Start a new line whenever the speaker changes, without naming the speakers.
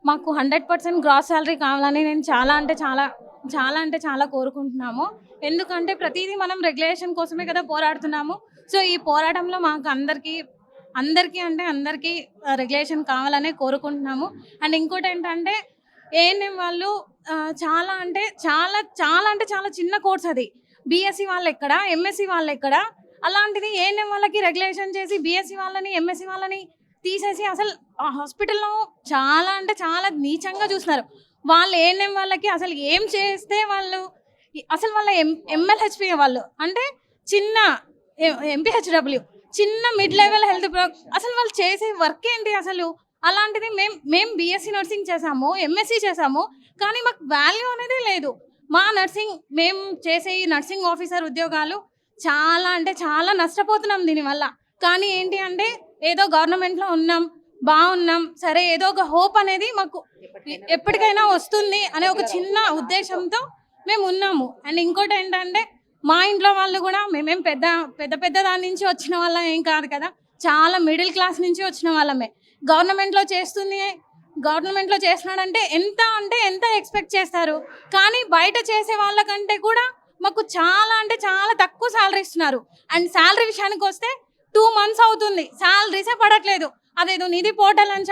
మాకు 100% gross salary కావాలని నేను చాలా కోరుకుంటున్నాము. ఎందుకంటే ప్రతీదీ మనం రెగ్యులేషన్ కోసమే కదా పోరాడుతున్నాము. సో, ఈ పోరాటంలో మాకు అందరికీ రెగ్యులేషన్ కావాలనే కోరుకుంటున్నాము. అండ్ ఇంకోటేంటంటే ఏఎన్ఎం వాళ్ళు చాలా చిన్న కోర్స్ అది. బీఎస్సీ వాళ్ళెక్కడ, ఎంఎస్సీ వాళ్ళెక్కడ? అలాంటిది ఏఎన్ఎం వాళ్ళకి రెగ్యులేషన్ చేసి బీఎస్సీ వాళ్ళని, ఎంఎస్సీ వాళ్ళని తీసేసి అసలు ఆ హాస్పిటల్‌లో చాలా నీచంగా చూస్తున్నారు. వాళ్ళు ఏఎన్ఎం వాళ్ళకి అసలు ఏం చేస్తే వాళ్ళు అసలు వాళ్ళ ఎంఎల్‌హెచ్‌పీ వాళ్ళు అంటే చిన్న ఎంపీహెచ్‌డబ్ల్యూ చిన్న మిడ్ లెవెల్ హెల్త్ అసలు వాళ్ళు చేసే వర్క్ ఏంటి అసలు? అలాంటిది మేము బీఎస్సీ నర్సింగ్ చేసాము, ఎంఎస్సీ చేసాము. కానీ మాకు వాల్యూ అనేదే లేదు. మేము చేసే ఈ నర్సింగ్ ఆఫీసర్ ఉద్యోగాలు చాలా నష్టపోతున్నాం దీనివల్ల. కానీ ఏంటి అంటే ఏదో గవర్నమెంట్‌లో బాగున్నాం. సరే ఏదో ఒక హోప్ అనేది మాకు ఎప్పటికైనా వస్తుంది అనే ఒక చిన్న ఉద్దేశంతో మేమున్నాము. అండ్ ఇంకోటేంటంటే మా ఇంట్లో వాళ్ళు కూడా మేమేం పెద్ద దాని నుంచి వచ్చిన వాళ్ళం ఏం కాదు కదా! చాలా మిడిల్ క్లాస్ నుంచి వచ్చిన వాళ్ళమే. గవర్నమెంట్‌లో చేస్తున్నాడంటే ఎంత ఎక్స్‌పెక్ట్ చేస్తారు? కానీ బయట చేసే వాళ్ళకంటే కూడా మాకు చాలా తక్కువ సాలరీ ఇస్తున్నారు. అండ్ సాలరీ విషయానికొస్తే 2 మంత్స్ అవుతుంది. సాలరీసే పడట్లేదు. అదేదో నిధి పోర్టల్ అని